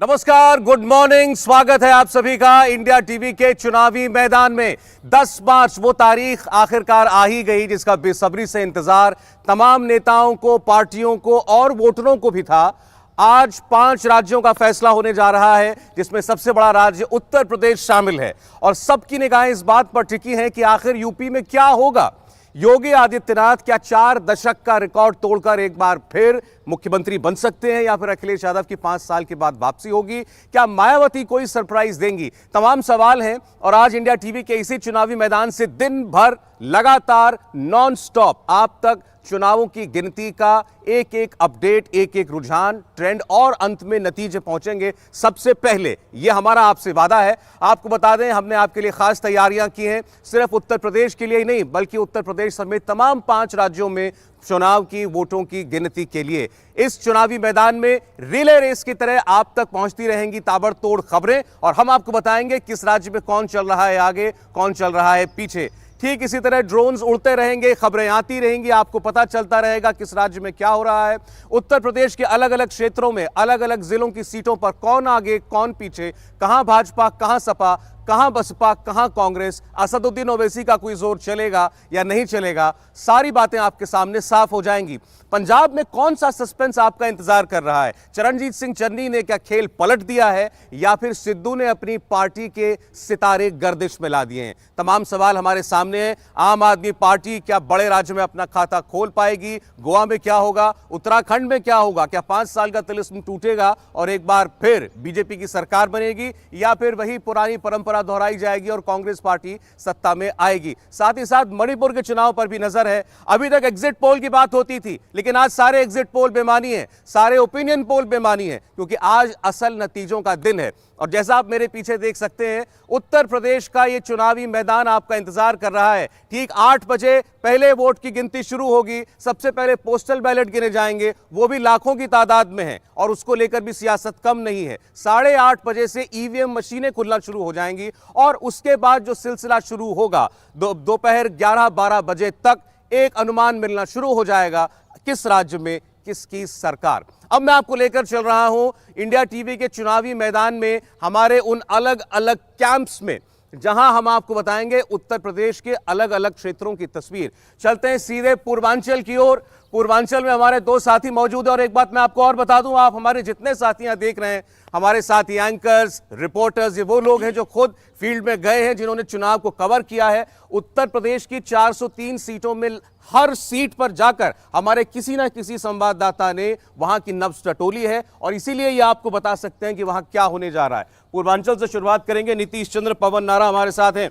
नमस्कार, good morning. स्वागत है आप सभी का इंडिया टीवी के चुनावी मैदान में। 10 मार्च वो तारीख आखिरकार आ ही गई जिसका बेसब्री से इंतजार तमाम नेताओं को, पार्टियों को और वोटरों को भी था। आज 5 राज्यों का फैसला होने जा रहा है जिसमें सबसे बड़ा राज्य उत्तर प्रदेश शामिल है और सबकी निगाहें इस बात पर टिकी हैं कि आखिर यूपी में क्या होगा। योगी आदित्यनाथ क्या 4 दशक का रिकॉर्ड तोड़कर एक बार फिर मुख्यमंत्री बन सकते हैं या फिर अखिलेश यादव की 5 साल के बाद वापसी होगी? क्या मायावती कोई सरप्राइज देंगी? तमाम सवाल हैं और आज इंडिया टीवी के इसी चुनावी मैदान से दिन भर लगातार नॉन स्टॉप आप तक चुनावों की गिनती का एक एक अपडेट, एक एक रुझान, ट्रेंड और अंत में नतीजे पहुंचेंगे सबसे पहले। यह हमारा आपसे वादा है। आपको बता दें, हमने आपके लिए खास तैयारियां की हैं, सिर्फ उत्तर प्रदेश के लिए ही नहीं बल्कि उत्तर प्रदेश समेत तमाम 5 राज्यों में चुनाव की वोटों की गिनती के लिए। इस चुनावी मैदान में रिले रेस की तरह आप तक पहुंचती रहेंगी ताबड़तोड़ खबरें और हम आपको बताएंगे किस राज्य में कौन चल रहा है आगे, कौन चल रहा है पीछे। ठीक इसी तरह ड्रोन्स उड़ते रहेंगे, खबरें आती रहेंगी, आपको पता चलता रहेगा किस राज्य में क्या हो रहा है। उत्तर प्रदेश के अलग अलग क्षेत्रों में, अलग अलग जिलों की सीटों पर कौन आगे कौन पीछे, कहां भाजपा, कहां सपा, कहां बसपा, कहां कांग्रेस, असदुद्दीन ओवैसी का कोई जोर चलेगा या नहीं चलेगा, सारी बातें आपके सामने साफ हो जाएंगी। पंजाब में कौन सा सस्पेंस आपका इंतजार कर रहा है? चरणजीत सिंह चन्नी ने क्या खेल पलट दिया है या फिर सिद्धू ने अपनी पार्टी के सितारे गर्दिश में ला दिए हैं? तमाम सवाल हमारे सामने हैं। आम आदमी पार्टी क्या बड़े राज्य में अपना खाता खोल पाएगी? गोवा में क्या होगा? उत्तराखंड में क्या होगा? क्या 5 साल का तिलिस्म टूटेगा और एक बार फिर बीजेपी की सरकार बनेगी या फिर वही पुरानी परंपरा दोहराई जाएगी और कांग्रेस पार्टी सत्ता में आएगी? साथ ही साथ मणिपुर के चुनाव पर भी नजर है। अभी तक एग्जिट पोल की बात होती थी लेकिन आज सारे एग्जिट पोल बेमानी है, सारे ओपिनियन पोल बेमानी है क्योंकि आज असल नतीजों का दिन है। और जैसा आप मेरे पीछे देख सकते हैं, उत्तर प्रदेश का यह चुनावी मैदान आपका इंतजार कर रहा है। ठीक 8 बजे पहले वोट की गिनती शुरू होगी। सबसे पहले पोस्टल बैलेट गिने जाएंगे, वो भी लाखों की तादाद में है और उसको लेकर भी सियासत कम नहीं है। 8:30 बजे से ईवीएम मशीनें खुलना शुरू हो जाएंगी और उसके बाद जो सिलसिला शुरू होगा दोपहर 11-12 बजे तक एक अनुमान मिलना शुरू हो जाएगा किस राज्य में किसकी सरकार। अब मैं आपको लेकर चल रहा हूं इंडिया टीवी के चुनावी मैदान में, हमारे उन अलग अलग कैंप्स में जहां हम आपको बताएंगे उत्तर प्रदेश के अलग अलग क्षेत्रों की तस्वीर। चलते हैं सीधे पूर्वांचल की ओर। पूर्वांचल में हमारे 2 साथी मौजूद है और एक बात मैं आपको और बता दूं, आप हमारे जितने साथियां देख रहे हैं, हमारे साथी एंकर्स, रिपोर्टर्स, ये वो लोग हैं जो खुद फील्ड में गए हैं, जिन्होंने चुनाव को कवर किया है। उत्तर प्रदेश की 403 सीटों में हर सीट पर जाकर हमारे किसी ना किसी संवाददाता ने वहां की नब्ज टटोली है और इसीलिए ये आपको बता सकते हैं कि वहां क्या होने जा रहा है। पूर्वांचल से शुरुआत करेंगे। नीतीश चंद्र पवन नारा हमारे साथ हैं।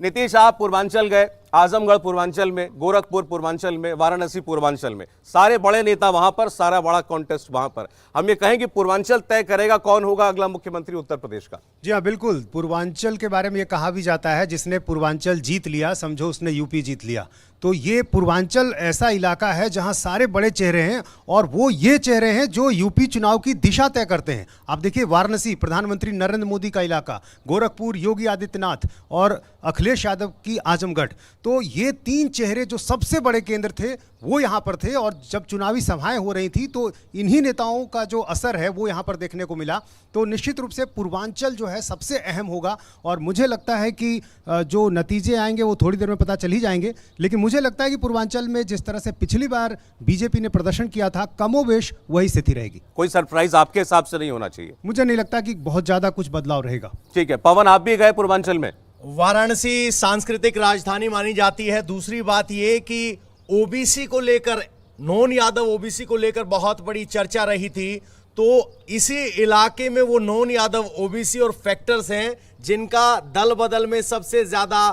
नीतीश, आप पूर्वांचल गए, आजमगढ़ पूर्वांचल में, गोरखपुर पूर्वांचल में, वाराणसी पूर्वांचल में, सारे बड़े नेता वहां पर, सारा बड़ा कॉन्टेस्ट वहां पर। हम ये कहें कि पूर्वांचल तय करेगा कौन होगा अगला मुख्यमंत्री उत्तर प्रदेश का। जी हाँ, बिल्कुल। पूर्वांचल के बारे में ये कहा भी जाता है, जिसने पूर्वांचल जीत लिया समझो उसने यूपी जीत लिया। तो ये पूर्वांचल ऐसा इलाका है जहां सारे बड़े चेहरे हैं और वो ये चेहरे हैं जो यूपी चुनाव की दिशा तय करते हैं। आप देखिए, वाराणसी प्रधानमंत्री नरेंद्र मोदी का इलाका, गोरखपुर योगी आदित्यनाथ और अखिलेश यादव की आजमगढ़। तो ये 3 चेहरे जो सबसे बड़े केंद्र थे वो यहाँ पर थे और जब चुनावी सभाएं हो रही थी तो इन्हीं नेताओं का जो असर है वो यहाँ पर देखने को मिला। तो निश्चित रूप से पूर्वांचल जो है सबसे अहम होगा और मुझे लगता है कि जो नतीजे आएंगे वो थोड़ी देर में पता चल ही जाएंगे। लेकिन मुझे लगता है कि पूर्वांचल में जिस तरह से पिछली बार बीजेपी ने प्रदर्शन किया था, कमोबेश वही स्थिति रहेगी। कोई सरप्राइज आपके हिसाब से नहीं होना चाहिए? मुझे नहीं लगता कि बहुत ज्यादा कुछ बदलाव रहेगा। ठीक है, पवन आप भी गए पूर्वांचल में। वाराणसी सांस्कृतिक राजधानी मानी जाती है। दूसरी बात यह कि ओबीसी को लेकर, नॉन यादव ओबीसी को लेकर बहुत बड़ी चर्चा रही थी। तो इसी इलाके में वो नॉन यादव ओबीसी और फैक्टर्स हैं जिनका दल बदल में सबसे ज्यादा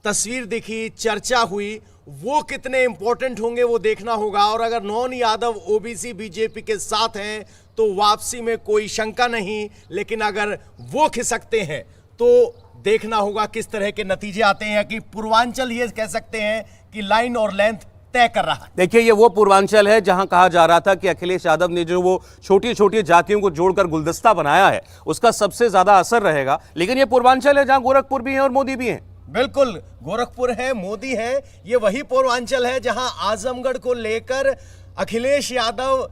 तस्वीर दिखी, चर्चा हुई। वो कितने इंपॉर्टेंट होंगे वो देखना होगा। और अगर नॉन यादव ओबीसी बीजेपी के साथ हैं तो वापसी में कोई शंका नहीं, लेकिन अगर वो खिसकते हैं तो देखना होगा किस तरह के नतीजे आते हैं। कि पूर्वांचल ये कह सकते हैं कि लाइन और लेंथ तय कर रहा है। देखिए, ये वो पूर्वांचल है जहां कहा जा रहा था कि अखिलेश यादव ने जो वो छोटी छोटी जातियों को जोड़कर गुलदस्ता बनाया है उसका सबसे ज्यादा असर रहेगा। लेकिन ये पूर्वांचल है जहां गोरखपुर भी है और मोदी भी है। बिल्कुल, गोरखपुर है, मोदी है। ये वही पूर्वांचल है जहां आजमगढ़ को लेकर अखिलेश यादव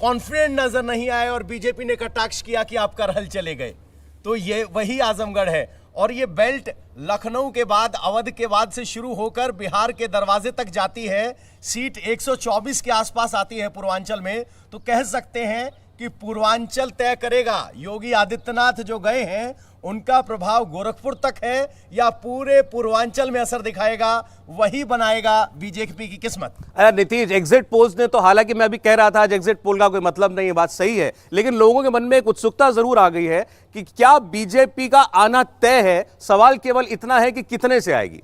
कॉन्फिडेंट नजर नहीं आए और बीजेपी ने कटाक्ष किया कि आप करहल चले गए। तो ये वही आजमगढ़ है और ये बेल्ट लखनऊ के बाद, अवध के बाद से शुरू होकर बिहार के दरवाजे तक जाती है। सीट 124 के आसपास आती है पूर्वांचल में। तो कह सकते हैं कि पूर्वांचल तय करेगा। योगी आदित्यनाथ जो गए हैं उनका प्रभाव गोरखपुर तक है या पूरे पूर्वांचल में असर दिखाएगा, वही बनाएगा बीजेपी की किस्मत। नीतीश, एग्जिट पोल्स ने तो, हालांकि मैं अभी कह रहा था आज एग्जिट पोल का कोई मतलब नहीं है, बात सही है, लेकिन लोगों के मन में एक उत्सुकता जरूर आ गई है कि क्या बीजेपी का आना तय है। सवाल केवल इतना है कि कितने से आएगी।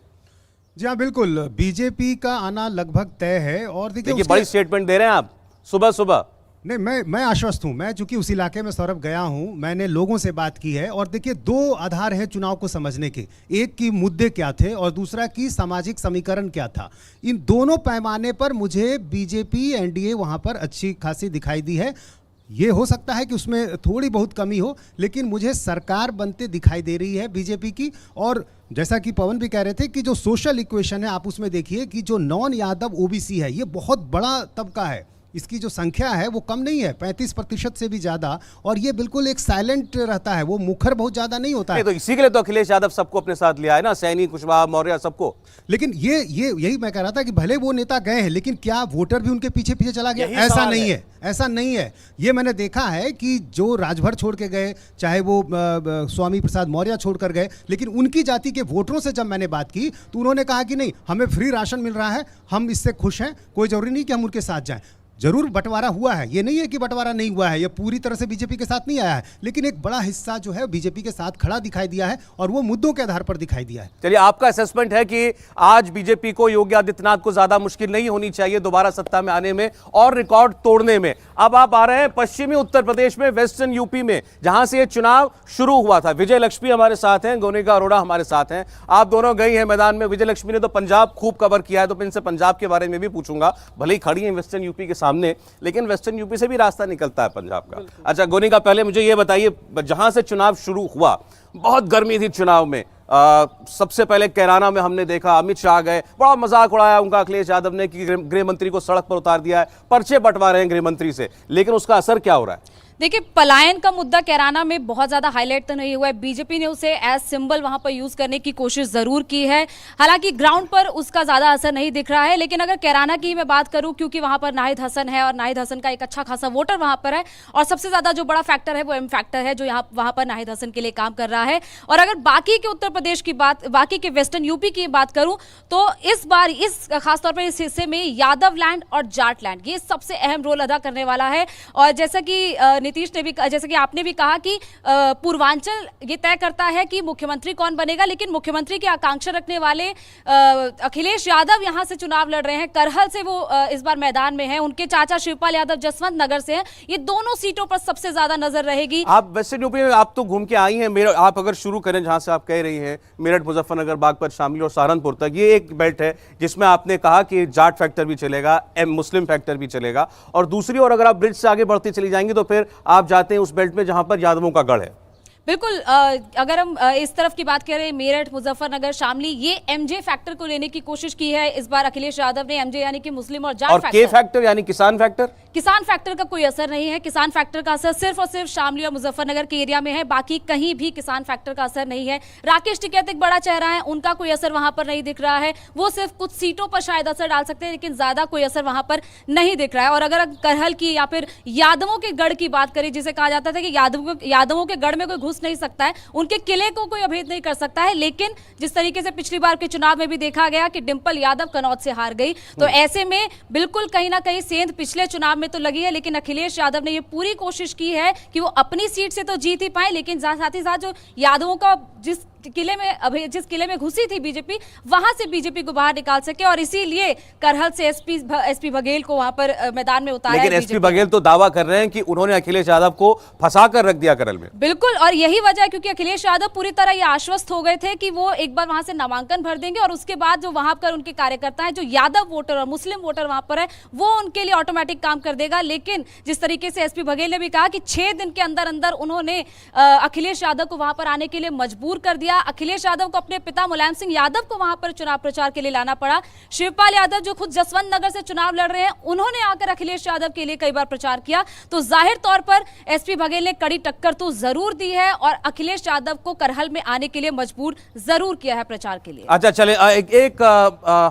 जी हाँ, बिल्कुल, बीजेपी का आना लगभग तय है। और देखिए बड़ी स्टेटमेंट दे रहे हैं आप सुबह सुबह। नहीं, मैं आश्वस्त हूं। मैं चूंकि उस इलाके में सौरभ गया हूं, मैंने लोगों से बात की है। और देखिए, दो आधार हैं चुनाव को समझने के, एक की मुद्दे क्या थे और दूसरा की सामाजिक समीकरण क्या था। इन दोनों पैमाने पर मुझे बीजेपी एनडीए वहां पर अच्छी खासी दिखाई दी है। ये हो सकता है कि उसमें थोड़ी बहुत कमी हो, लेकिन मुझे सरकार बनते दिखाई दे रही है बीजेपी की। और जैसा कि पवन भी कह रहे थे कि जो सोशल इक्वेशन है, आप उसमें देखिए कि जो नॉन यादव ओबीसी है, ये बहुत बड़ा तबका है। इसकी जो संख्या है वो कम नहीं है, 35% से भी ज्यादा। और ये बिल्कुल एक साइलेंट रहता है, वो मुखर बहुत ज्यादा नहीं होता है। तो इसी के लिए तो अखिलेश यादव सबको अपने साथ लिया है ना, सैनी, कुशवाहा, मौर्य, सबको। लेकिन यही मैं कह रहा था कि भले वो नेता गए हैं, लेकिन क्या वोटर भी उनके पीछे पीछे चला गया? ऐसा नहीं है, ऐसा नहीं है। ये मैंने देखा है कि जो राजभर छोड़ के गए, चाहे वो स्वामी प्रसाद मौर्य छोड़कर गए, लेकिन उनकी जाति के वोटरों से जब मैंने बात की तो उन्होंने कहा कि नहीं, हमें फ्री राशन मिल रहा है, हम इससे खुश हैं, कोई जरूरी नहीं कि हम उनके साथ जाएं। जरूर बंटवारा हुआ है, ये नहीं है कि बंटवारा नहीं हुआ है, ये पूरी तरह से बीजेपी के साथ नहीं आया है, लेकिन एक बड़ा हिस्सा जो है बीजेपी के साथ खड़ा दिखाई दिया है और वो मुद्दों के आधार पर दिखाई दिया है। चलिए, आपका असेसमेंट है कि आज बीजेपी को, योगी आदित्यनाथ को ज्यादा मुश्किल नहीं होनी चाहिए दोबारा सत्ता में आने में और रिकॉर्ड तोड़ने में। अब आप आ रहे हैं पश्चिमी उत्तर प्रदेश में, वेस्टर्न यूपी में, जहां से ये चुनाव शुरू हुआ था। विजय लक्ष्मी हमारे साथ हैं, गोनिका अरोड़ा हमारे साथ हैं। आप दोनों गई हैं मैदान में। विजय लक्ष्मी ने तो पंजाब खूब कवर किया है, तो मैं इनसे पंजाब के बारे में भी पूछूंगा। भले ही खड़ी हैं वेस्टर्न यूपी के सामने, लेकिन वेस्टर्न यूपी से भी रास्ता निकलता है पंजाब का। अच्छा गोनिका, पहले मुझे ये बताइए, जहां से चुनाव शुरू हुआ बहुत गर्मी थी चुनाव में। सबसे पहले कैराना में हमने देखा अमित शाह गए, बड़ा मजाक उड़ाया उनका अखिलेश यादव ने कि गृह मंत्री को सड़क पर उतार दिया है, पर्चे बंटवा रहे हैं गृह मंत्री से, लेकिन उसका असर क्या हो रहा है? देखिए, पलायन का मुद्दा कैराना में बहुत ज्यादा हाईलाइट तो नहीं हुआ है। बीजेपी ने उसे एज सिंबल वहां पर यूज करने की कोशिश जरूर की है, हालांकि ग्राउंड पर उसका ज्यादा असर नहीं दिख रहा है। लेकिन अगर कैराना की मैं बात करूं, क्योंकि वहां पर नाहिद हसन है और नाहिद हसन का एक अच्छा खासा वोटर वहां पर है, और सबसे ज्यादा जो बड़ा फैक्टर है वो एम फैक्टर है, जो यहाँ वहां पर नाहिद हसन के लिए काम कर रहा है। और अगर बाकी के उत्तर प्रदेश की बात, बाकी के वेस्टर्न यूपी की बात करूं, तो इस बार इस खासतौर पर इस हिस्से में यादव लैंड और जाट लैंड ये सबसे अहम रोल अदा करने वाला है। और जैसा कि नीतीश ने भी, जैसे कि आपने भी कहा कि पूर्वांचल ये तय करता है कि मुख्यमंत्री कौन बनेगा, लेकिन मुख्यमंत्री की आकांक्षा रखने वाले अखिलेश यादव यहां से चुनाव लड़ रहे हैं। करहल से वो इस बार मैदान में हैं, उनके चाचा शिवपाल यादव जसवंत नगर से हैं। ये दोनों सीटों पर सबसे ज्यादा नजर रहेगी। आप वेस्टर्न यूपी में आप तो घूम के आई हैं, आप अगर शुरू करें जहां से आप कह रही हैं, मेरठ, मुजफ्फरनगर, बागपत, शामली और सहारनपुर तक, ये एक बेल्ट है जिसमें आपने कहा कि जाट फैक्टर भी चलेगा, मुस्लिम फैक्टर भी चलेगा। और दूसरी ओर अगर आप ब्रिज से आगे बढ़ती चली जाएंगी तो फिर आप जाते हैं उस बेल्ट में जहां पर यादवों का गढ़ है। बिल्कुल, अगर हम इस तरफ की बात करें, मेरठ, मुजफ्फरनगर, शामली, ये एमजे फैक्टर को लेने की कोशिश की है इस बार अखिलेश यादव ने। एमजे यानी कि मुस्लिम और जाट और के फैक्टर यानी किसान फैक्टर। किसान फैक्टर का कोई असर नहीं है। किसान फैक्टर का असर सिर्फ और सिर्फ शामली और मुजफ्फरनगर के एरिया में है, बाकी कहीं भी किसान फैक्टर का असर नहीं है। राकेश टिकैत एक बड़ा चेहरा है, उनका कोई असर वहां पर नहीं दिख रहा है। वो सिर्फ कुछ सीटों पर शायद असर डाल सकते हैं, लेकिन ज्यादा कोई असर वहां पर नहीं दिख रहा है। और अगर करहल की या फिर यादवों के गढ़ की बात करें, जिसे कहा जाता था कि यादवों के गढ़ में कोई घुस नहीं सकता है, उनके किले को कोई अभेद नहीं कर सकता है, लेकिन जिस तरीके से पिछली बार के चुनाव में भी देखा गया कि डिंपल यादव कनौज से हार गई, तो ऐसे में बिल्कुल कहीं ना कहीं सेंध पिछले चुनाव में तो लगी है। लेकिन अखिलेश यादव ने ये पूरी कोशिश की है कि वो अपनी सीट से तो जीत ही पाए, लेकिन साथ ही साथ जो यादवों का जिस किले में घुसी थी बीजेपी, वहां से बीजेपी को बाहर निकाल सके, और इसीलिए करहल से एसपी बघेल को वहां पर मैदान में उतारा। लेकिन एसपी बघेल तो दावा कर रहे हैं कि उन्होंने अखिलेश यादव को फंसा कर रख दिया करहल में। बिल्कुल, और यही वजह है क्योंकि अखिलेश यादव पूरी तरह ये आश्वस्त हो गए थे कि वो एक बार वहां से नामांकन भर देंगे, और उसके बाद जो वहां पर उनके कार्यकर्ता हैं, जो यादव वोटर और मुस्लिम वोटर वहां पर है, वो उनके लिए ऑटोमेटिक काम कर देगा। लेकिन जिस तरीके से एसपी बघेल ने भी कहा कि 6 दिन के अंदर अंदर उन्होंने अखिलेश यादव को वहां पर आने के लिए मजबूर कर दिया, गया। अखिलेश यादव को अपने पिता मुलायम सिंह यादव को वहां पर चुनाव प्रचार के लिए लाना पड़ा। शिवपाल यादव जो खुद जसवंत नगर से चुनाव लड़ रहे हैं, उन्होंने आकर अखिलेश यादव के लिए कई बार प्रचार किया। तो जाहिर तौर पर एसपी बघेल ने कड़ी टक्कर तो जरूर दी है और अखिलेश यादव को करहल में आने के लिए मजबूर जरूर किया है प्रचार के लिए। अच्छा चले, एक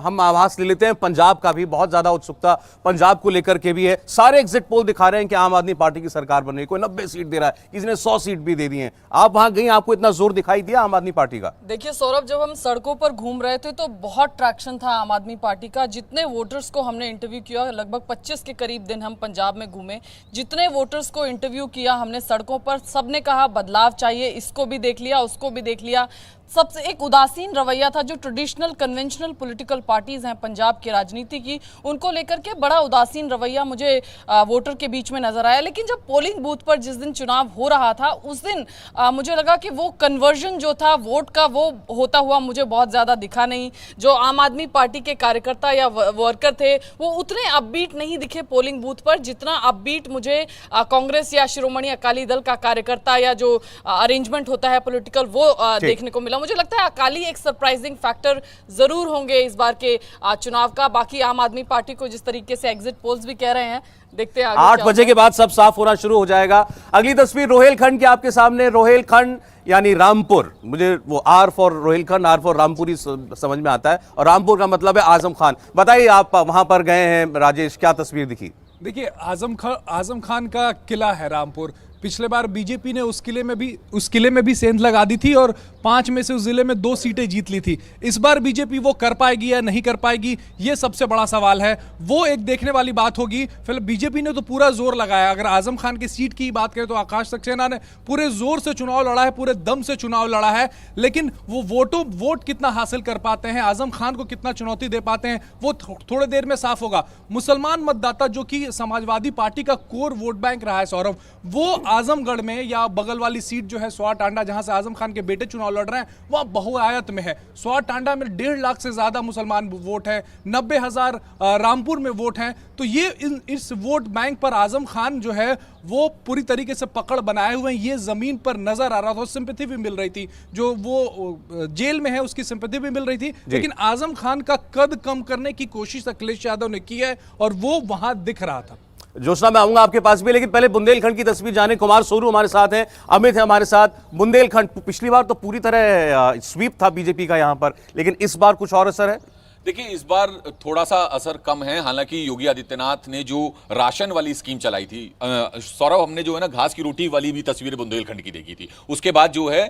हम आभास ले लेते हैं। पंजाब का भी बहुत ज्यादा उत्सुकता पंजाब को लेकर के भी है। सारे एग्जिट पोल दिखा रहे हैं कि आम आदमी पार्टी की सरकार बन रही है। कोई 90 सीट दे रहा है, किसी ने 100 सीट भी दे दी है। आप वहां गई, आपको इतना जोर दिखाई दिया आम आदमी पार्टी का? देखिए सौरभ, जब हम सड़कों पर घूम रहे थे तो बहुत ट्रैक्शन था आम आदमी पार्टी का। जितने वोटर्स को हमने इंटरव्यू किया, लगभग 25 के करीब दिन हम पंजाब में घूमे, जितने वोटर्स को इंटरव्यू किया हमने सड़कों पर, सबने कहा बदलाव चाहिए। इसको भी देख लिया, उसको भी देख लिया। सबसे एक उदासीन रवैया था। जो ट्रेडिशनल कन्वेंशनल पॉलिटिकल पार्टीज हैं पंजाब की राजनीति की, उनको लेकर के बड़ा उदासीन रवैया मुझे वोटर के बीच में नजर आया। लेकिन जब पोलिंग बूथ पर जिस दिन चुनाव हो रहा था, उस दिन मुझे लगा कि वो कन्वर्जन जो था वोट का, वो होता हुआ मुझे बहुत ज़्यादा दिखा नहीं। जो आम आदमी पार्टी के कार्यकर्ता या वर्कर थे, वो उतने अपबीट नहीं दिखे पोलिंग बूथ पर, जितना अपबीट मुझे कांग्रेस या शिरोमणि अकाली दल का कार्यकर्ता या जो अरेंजमेंट होता है पॉलिटिकल, वो देखने को मिला। मुझे लगता है अकाली एक सरप्राइजिंग फैक्टर जरूर होंगे इस बार के चुनाव का। बाकी आम आदमी पार्टी को जिस तरीके से एग्जिट पोल्स भी कह रहे हैं, देखते हैं 8 बजे के बाद सब साफ होना शुरू हो जाएगा। अगली तस्वीर रोहेलखंड की आपके सामने। रोहेलखंड यानी रामपुर, मुझे वो R for Rohilkhand, R for Rampur ही समझ में आता है, और रामपुर का मतलब है आजम खान। बताइए, आप वहां पर गए हैं राजेश, क्या तस्वीर दिखी? देखिए, आजम खान का किला है रामपुर। पिछले बार बीजेपी ने उस किले में भी सेंध लगा दी थी और 5 में से उस जिले में 2 सीटें जीत ली थी। इस बार बीजेपी वो कर पाएगी या नहीं कर पाएगी, ये सबसे बड़ा सवाल है। वो एक देखने वाली बात होगी। फिर बीजेपी ने तो पूरा जोर लगाया। अगर आजम खान की सीट की बात करें तो आकाश सक्सेना ने पूरे जोर से चुनाव लड़ा है, पूरे दम से चुनाव लड़ा है। लेकिन वो वोट कितना हासिल कर पाते हैं, आजम खान को कितना चुनौती दे पाते हैं, वो थोड़ी देर में साफ होगा। मुसलमान मतदाता, जो कि समाजवादी पार्टी का कोर वोट बैंक रहा है सौरभ, वो आजमगढ़ में या बगल वाली सीट जो है स्वार टांडा, जहां से आजम खान के बेटे चुनाव लड़ रहे हैं, वहां बहुआयत में है। स्वार टांडा में 1.5 लाख से ज्यादा मुसलमान वोट है, 90,000 रामपुर में वोट हैं। तो ये इस वोट बैंक पर आजम खान जो है वो पूरी तरीके से पकड़ बनाए हुए हैं। ये जमीन पर नजर आ रहा था, सिंपैथी भी मिल रही थी। जो वो जेल में है उसकी सिंपैथी भी मिल रही थी। लेकिन आजम खान का कद कम करने की कोशिश अखिलेश यादव ने की है और वो वहां दिख रहा था। जोशना, मैं आऊंगा आपके पास भी, लेकिन पहले बुंदेलखंड की तस्वीर जाने। कुमार सोनू हमारे साथ हैं, अमित है हमारे साथ। बुंदेलखंड पिछली बार तो पूरी तरह स्वीप था बीजेपी का यहां पर, लेकिन इस बार कुछ और असर है? देखिए, इस बार थोड़ा सा असर कम है। हालांकि योगी आदित्यनाथ ने जो राशन वाली स्कीम चलाई थी, सौरभ, हमने जो है ना घास की रोटी वाली भी तस्वीर बुंदेलखंड की देखी थी। उसके बाद जो है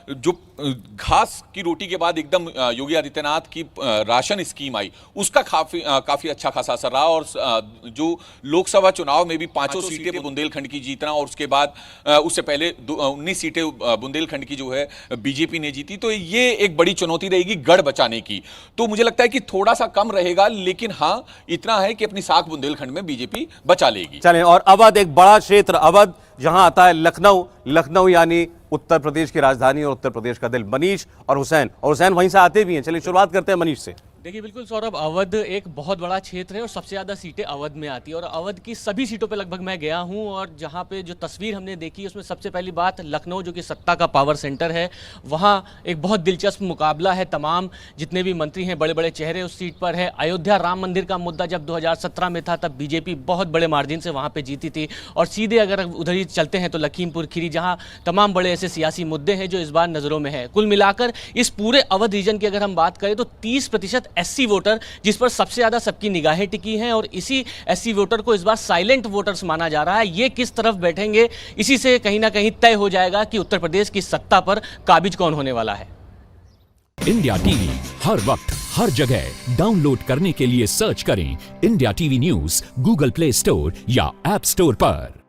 जो घास की रोटी के बाद एकदम योगी आदित्यनाथ की राशन स्कीम आई, उसका काफी अच्छा खासा असर रहा। और जो लोकसभा चुनाव में भी 5 सीटें बुंदेलखंड की जीतना, और उसके बाद उससे पहले 19 सीटें बुंदेलखंड की जो है बीजेपी ने जीती। तो ये एक बड़ी चुनौती रहेगी गढ़ बचाने की। तो मुझे लगता है कि थोड़ा सा कम रहेगा, लेकिन हाँ इतना है कि अपनी साख बुंदेलखंड में बीजेपी बचा लेगी। चलें, और अवध एक बड़ा क्षेत्र, अवध जहां आता है लखनऊ यानी उत्तर प्रदेश की राजधानी और उत्तर प्रदेश का दिल। मनीष और हुसैन वहीं से आते भी हैं। चलिए शुरुआत करते हैं मनीष से। देखिए, बिल्कुल सौरभ, अवध एक बहुत बड़ा क्षेत्र है और सबसे ज़्यादा सीटें अवध में आती है। और अवध की सभी सीटों पे लगभग मैं गया हूं, और जहां पे जो तस्वीर हमने देखी उसमें सबसे पहली बात लखनऊ, जो कि सत्ता का पावर सेंटर है, वहां एक बहुत दिलचस्प मुकाबला है। तमाम जितने भी मंत्री हैं, बड़े बड़े चेहरे उस सीट पर है। अयोध्या राम मंदिर का मुद्दा जब 2017 में था, तब बीजेपी बहुत बड़े मार्जिन से वहाँ पर जीती थी। और सीधे अगर उधर ही चलते हैं तो लखीमपुर खीरी, जहाँ तमाम बड़े ऐसे सियासी मुद्दे हैं जो इस बार नज़रों में है। कुल मिलाकर इस पूरे अवध रीजन की अगर हम बात करें तो 30% SC वोटर, जिस पर सबसे ज्यादा सबकी निगाहें टिकी हैं, और इसी SC वोटर को इस बार साइलेंट वोटर्स माना जा रहा है। ये किस तरफ बैठेंगे, इसी से कहीं ना कहीं तय हो जाएगा कि उत्तर प्रदेश की सत्ता पर काबिज कौन होने वाला है। इंडिया टीवी हर वक्त हर जगह डाउनलोड करने के लिए सर्च करें India TV news Google play store या ऐप स्टोर पर।